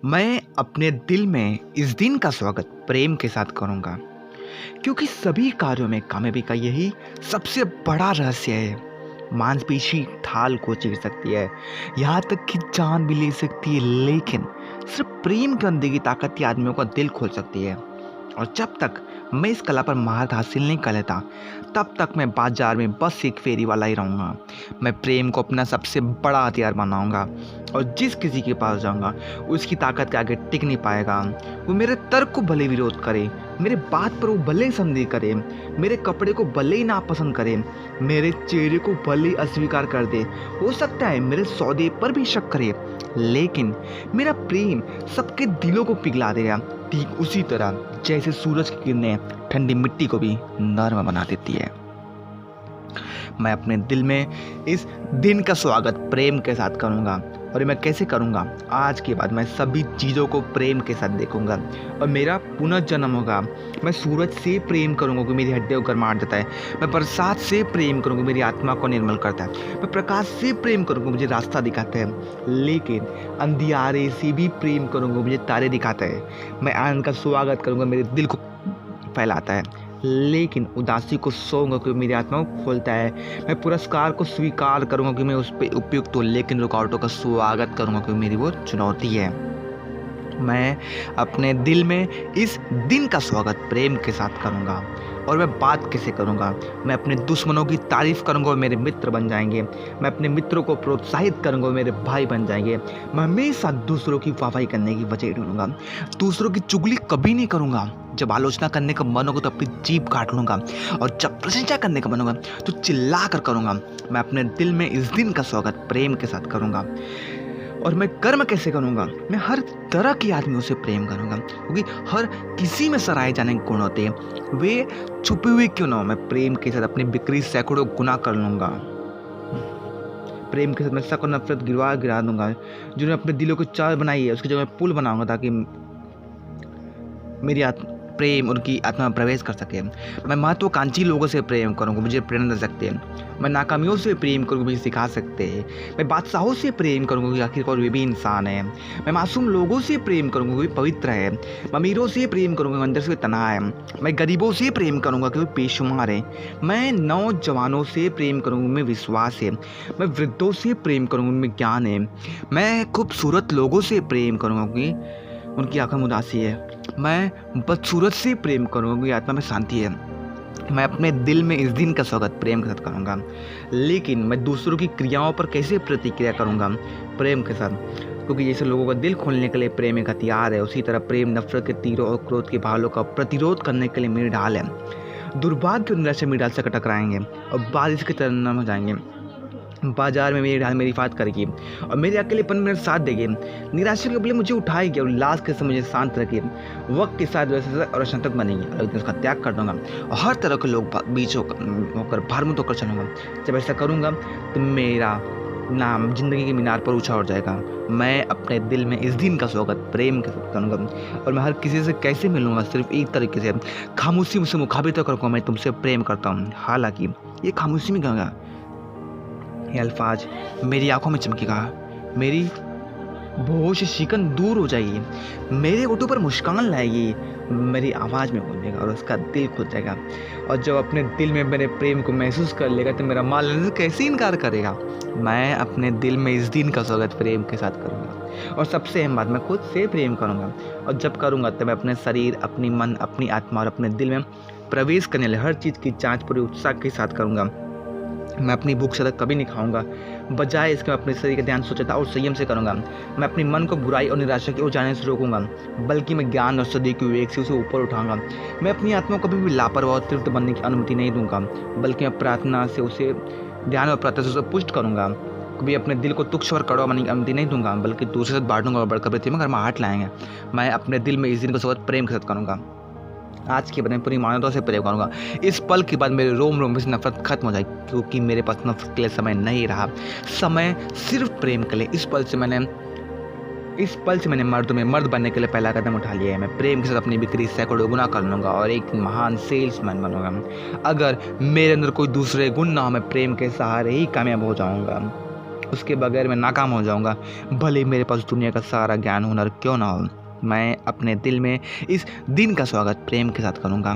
मैं अपने दिल में इस दिन का स्वागत प्रेम के साथ करूंगा क्योंकि सभी कार्यों में कामयाबी का यही सबसे बड़ा रहस्य है। मांसपेशी ढाल को चीर सकती है, यहाँ तक कि जान भी ले सकती है, लेकिन सिर्फ प्रेम के अंदर की ताकत ही आदमियों का दिल खोल सकती है। और जब तक मैं इस कला पर महारत हासिल नहीं कर लेता, तब तक मैं बाजार में बस एक फेरी वाला ही रहूँगा। मैं प्रेम को अपना सबसे बड़ा हथियार बनाऊंगा और जिस किसी के पास जाऊंगा उसकी ताकत के आगे टिक नहीं पाएगा। वो मेरे तर्क को भले विरोध करे, मेरे बात पर वो भले ही संदेह करे, मेरे कपड़े को भले ही नापसंद करे, मेरे चेहरे को भले ही अस्वीकार कर दे, हो सकता है मेरे सौदे पर भी शक करे, लेकिन मेरा प्रेम सबके दिलों को पिघला देगा, ठीक उसी तरह जैसे सूरज की किरणें ठंडी मिट्टी को भी नर्म बना देती है। मैं अपने दिल में इस दिन का स्वागत प्रेम के साथ करूंगा। और ये मैं कैसे करूंगा? आज के बाद मैं सभी चीज़ों को प्रेम के साथ देखूंगा और मेरा पुनर्जन्म होगा। मैं सूरज से प्रेम करूंगा कि मेरी हड्डियों को गरमाहट देता है। मैं बरसात से प्रेम करूंगा, मेरी आत्मा को निर्मल करता है। मैं प्रकाश से प्रेम करूंगा, मुझे रास्ता दिखाता है, लेकिन अंधियारे से भी प्रेम करूंगा, मुझे तारे दिखाता है। मैं आनंद का स्वागत करूंगा, मेरे दिल को फैलाता है, लेकिन उदासी को सोऊंगा क्योंकि मेरी आत्मा को खोलता है। मैं पुरस्कार को स्वीकार करूंगा कि मैं उस पर उपयुक्त हूँ, लेकिन रुकावटों का स्वागत करूंगा क्योंकि मेरी वो चुनौती है। मैं अपने दिल में इस दिन का स्वागत प्रेम के साथ करूंगा। और मैं बात कैसे करूंगा? मैं अपने दुश्मनों की तारीफ करूंगा और मेरे मित्र बन जाएंगे। मैं अपने मित्रों को प्रोत्साहित करूंगा और मेरे भाई बन जाएंगे। मैं हमेशा दूसरों की वाहवाही करने की वजह ढूंढूंगा, दूसरों की चुगली कभी नहीं करूंगा। जब आलोचना करने का मन होगा तो अपनी जीभ काट लूंगा, और जब प्रशंसा करने का मन होगा तो चिल्ला कर करूंगा। मैं अपने दिल में इस दिन का स्वागत प्रेम के साथ करूंगा। और मैं कर्म कैसे करूंगा? मैं हर तरह के आदमियों से प्रेम करूंगा, क्योंकि हर किसी में सराहे जाने के गुण होते हैं, वे छुपे हुए क्यों ना हो। मैं प्रेम के साथ अपनी बिक्री सैकड़ों गुना कर लूंगा। प्रेम के साथ मैं शक और नफरत गिरा दूंगा। जिन्होंने अपने दिलों को चार बनाई है, उसकी जगह मैं पुल बनाऊंगा ताकि मेरी प्रेम उनकी आत्मा में प्रवेश कर सके। मैं महत्वाकांक्षी लोगों से प्रेम करूंगा, मुझे प्रेरणा दे सकते हैं। मैं नाकामियों से प्रेम करूंगा, मुझे सिखा सकते हैं। मैं बादशाहों से प्रेम करूंगा क्योंकि आखिरकार वे भी इंसान है। मैं मासूम लोगों से प्रेम करूंगा क्योंकि पवित्र है। मैं अमीरों से प्रेम करूंगा क्योंकि अंदर से तनाव है। मैं गरीबों से प्रेम करूंगा क्योंकि बेशुमार है। मैं नौजवानों से प्रेम करूंगा, उनमें विश्वास है। मैं वृद्धों से प्रेम करूंगा, उनमें ज्ञान है। मैं खूबसूरत लोगों से प्रेम करूंगा क्योंकि उनकी आंखों में उदासी है। मैं बदसूरत से प्रेम करूंगा क्योंकि आत्मा में शांति है। मैं अपने दिल में इस दिन का स्वागत प्रेम के साथ करूंगा, लेकिन मैं दूसरों की क्रियाओं पर कैसे प्रतिक्रिया करूंगा? प्रेम के साथ, क्योंकि जैसे लोगों का दिल खोलने के लिए प्रेम एक हथियार है, उसी तरह प्रेम नफरत के तीरों और क्रोध के भालों का प्रतिरोध करने के लिए मेरी ढाल है। दुर्भाग्य और निराशा मेरी ढाल से टकराएंगे और बारिश की तरह नम हो जाएंगे। बाजार में मेरी ढाल मेरी हिफाजत करेगी और मेरे अकेलेपन मेरा साथ देगी। निराशा के बदले मुझे उठाएगी और उल्लास के समय मुझे शांत रखेगी। वक्त के साथ वैसे और संतक बनेगी और एक दिन उसका त्याग कर दूंगा और हर तरह के लोग बीच होकर भारमुक्त होकर चलूंगा। जब ऐसा करूंगा तो मेरा नाम जिंदगी के मीनार पर ऊंचा हो जाएगा। मैं अपने दिल में इस दिन का स्वागत प्रेम के साथ करूंगा और मैं हर किसी से कैसे मिलूंगा? सिर्फ एक तरीके से, खामोशी मुझसे मुखाबित करूंगा, मैं तुमसे प्रेम करता हूँ। हालांकि ये खामोशी में कहूँगा, ये अल्फाज मेरी आंखों में चमकेगा, मेरी बेहोश शिकन दूर हो जाएगी, मेरे होठों पर मुस्कान लाएगी, मेरी आवाज़ में बोलेगा और उसका दिल खुल जाएगा। और जब अपने दिल में मेरे प्रेम को महसूस कर लेगा तो मेरा मान लेने से कैसे इनकार करेगा? मैं अपने दिल में इस दिन का स्वागत प्रेम के साथ करूँगा। और सबसे अहम बात, मैं खुद से प्रेम करूँगा। और जब करूँगा तो मैं अपने शरीर, अपनी मन, अपनी आत्मा और अपने दिल में प्रवेश करने वाले हर चीज़ की जाँच पूरे उत्साह के साथ करूँगा। मैं अपनी भूख सदा कभी नहीं खाऊंगा, बजाय इसके मैं अपने शरीर का ध्यान स्वच्छता और संयम से करूंगा। मैं अपने मन को बुराई और निराशा की ओर जाने से रोकूंगा, बल्कि मैं ज्ञान और सदी की विवेक से उसे ऊपर उठाऊंगा। मैं अपनी आत्मा को कभी भी लापरवाह और तृप्त बनने की अनुमति नहीं दूंगा, बल्कि मैं प्रार्थना से उसे ध्यान और प्रार्थना से उसे पुष्ट करूंगा। कभी अपने दिल को तुच्छ और कड़वा बनने की अनुमति नहीं दूंगा, बल्कि दूसरे से बांटूंगा और बढ़कर पृथ्वी में गर्माहट लाएंगे। मैं अपने दिल में इस दिन का स्वागत प्रेम के साथ करूंगा। आज के बाद मैं पूरी मानवता से प्रेम करूंगा। इस पल के बाद मेरे रोम रोम में से नफरत खत्म हो जाएगी, क्योंकि मेरे पास नफरत के लिए समय नहीं रहा। समय सिर्फ प्रेम के लिए। इस पल से मैंने मर्द में मर्द बनने के लिए पहला कदम उठा लिया है। मैं प्रेम के साथ अपनी बिक्री सैकड़ों गुना कर लूँगा और एक महान सेल्समैन बनूंगा। अगर मेरे अंदर कोई दूसरे गुण ना हो, मैं प्रेम के सहारे ही कामयाब हो जाऊंगा। उसके बगैर मैं नाकाम हो जाऊँगा, भले ही मेरे पास दुनिया का सारा ज्ञान हुनर क्यों ना हो। मैं अपने दिल में इस दिन का स्वागत प्रेम के साथ करूँगा।